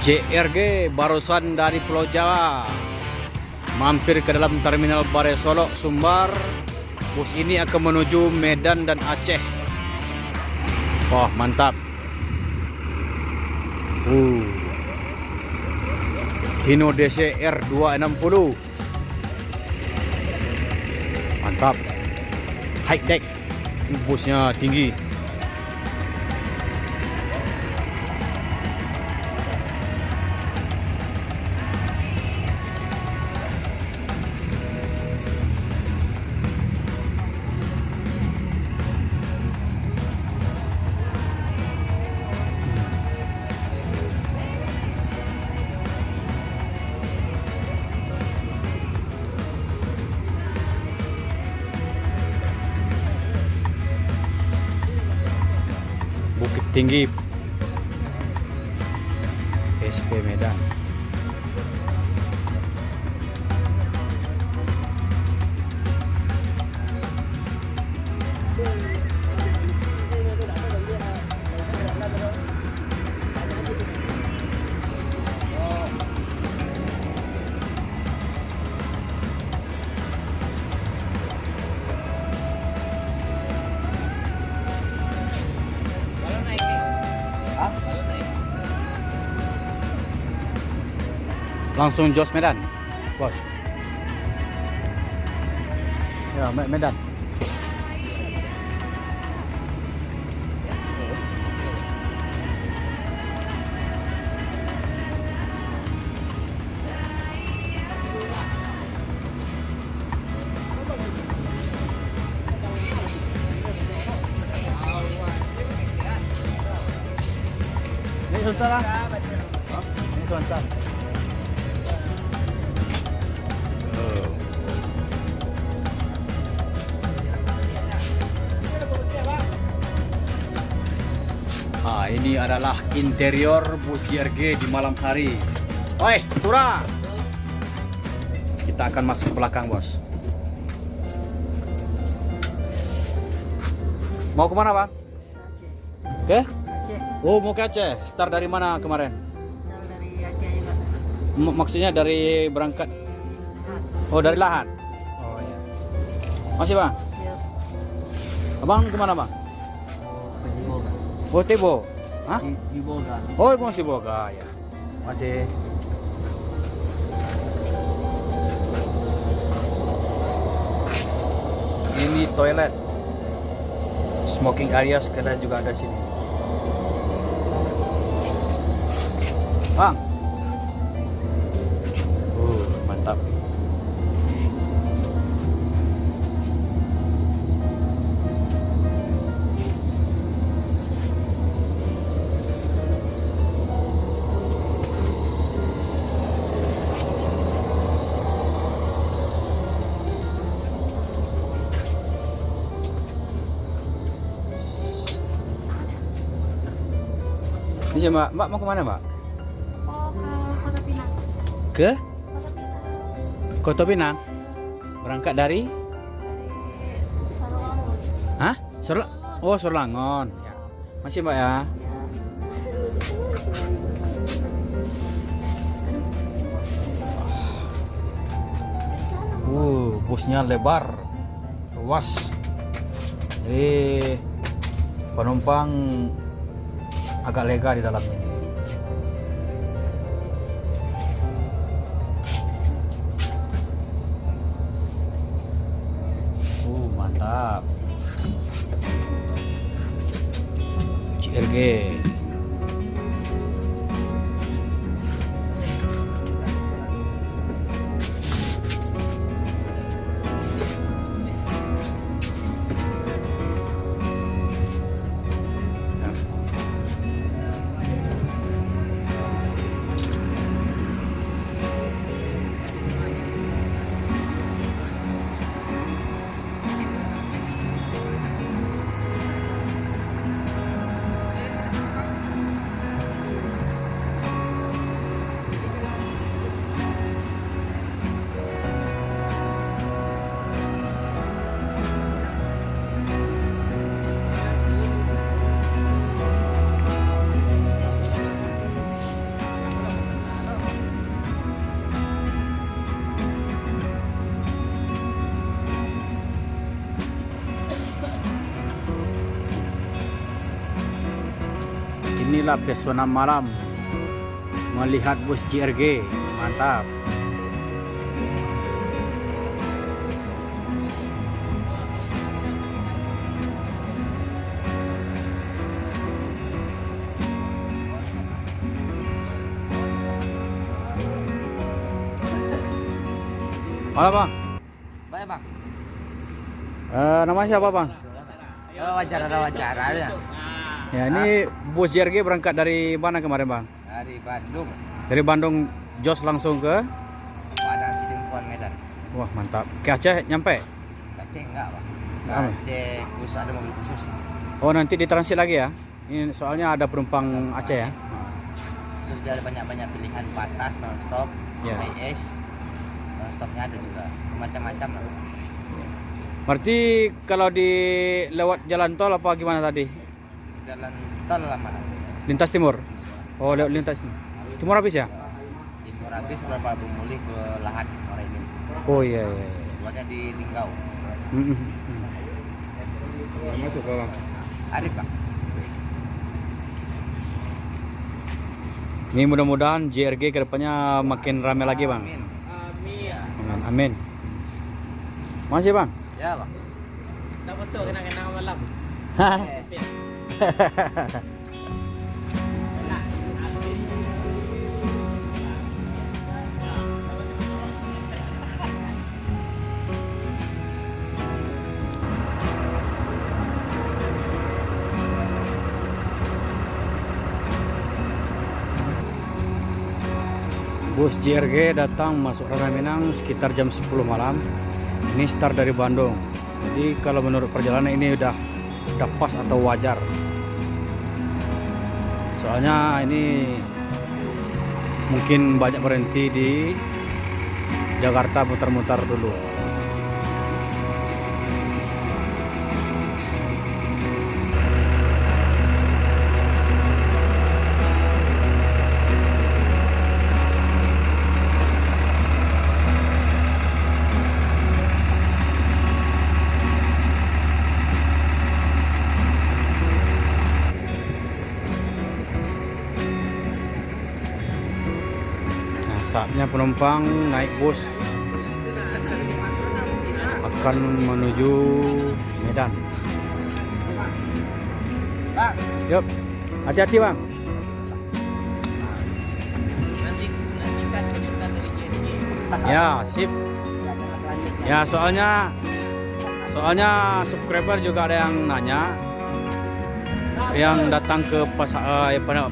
JRG barusan dari Pulau Jawa mampir ke dalam terminal Bare Solok, Sumbar. Bus ini akan menuju Medan dan Aceh. Wah, mantap. Hino DC R260. Mantap. High deck. Busnya tinggi. Bukit Tinggi SP Medan. Langsung jos Medan, bos. Ya, Medan. Ini sebentar. Ini sebentar. Ini adalah interior bus JRG di malam hari. Oi, Tura. Kita akan masuk ke belakang, bos. Mau kemana, Bang? Ke? Aceh. Oh, mau ke Aceh. Start dari mana kemarin? Asal dari Aceh juga. Maksudnya dari berangkat? Oh, dari Lahan. Oh iya. Masih, Bang? Siap. Abang kemana, Bang? Ciboga. Oh, Tebo. Hah? Ciboga. Oh, masih Boga ya. Masih. Ini toilet. Smoking area sekalian juga ada sini. Bang. Mantap. Ini Mbak, Mbak mau kemana, Mbak? Oh, ke Kota Pinang. Ke Kota Pinang. Kota Pinang. Berangkat dari? Dari Sarolangun. Hah? Oh, Sorlangon. Ya. Masih, Mbak ya? Busnya lebar, luas. Penumpang agak lega di dalam ini. Mantap. JRG. inilah pesona malam melihat bus JRG. Mantap. Halo bang, Baik bang. namanya siapa bang? Ada wawancara ya. Ya ini bus JRG berangkat dari mana kemarin bang? Dari Bandung. Dari Bandung jos langsung ke? Padang Sidempuan Medan. Wah mantap. Ke Aceh nyampe? Aceh enggak bang. Apa? Aceh khusus ada mobil khusus. Oh nanti ditransit lagi ya? Ini soalnya ada penumpang Aceh ya? Khusus dia ada banyak pilihan patas, nonstop, Ya. IS, nonstopnya ada juga. Macam-macam lah. Berarti kalau di lewat jalan tol apa gimana tadi? Jalan tol lah mana? Lintas timur? Oh lewat lintas timur habis ya? Timur habis berapa mulih ke Lahat Morenin. Oh iya iya. Keluarnya di Linggau. Masuk bang. Arif bang. Ini mudah-mudahan JRG kedepannya makin ramai lagi bang. Amin. Amin. Amin. Masih bang? Ya bang. Dapat tuh kenang-kenang malam. Bus JRG datang masuk Ranggaminang sekitar jam 10 malam. Ini start dari Bandung. Jadi kalau menurut perjalanan ini udah pas atau wajar. Soalnya ini mungkin banyak berhenti di Jakarta muter-muter dulu. Saatnya penumpang naik bus akan menuju Medan. Bang, Yuk, hati-hati bang. nantikan kejutan dari JNG. Ya, sip. Ya, soalnya subscriber juga ada yang nanya, yang datang ke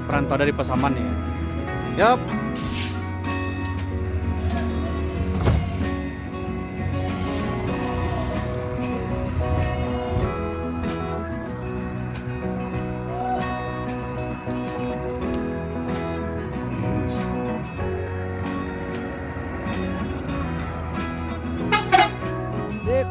perantau dari Pasaman nih. Yup. Sip.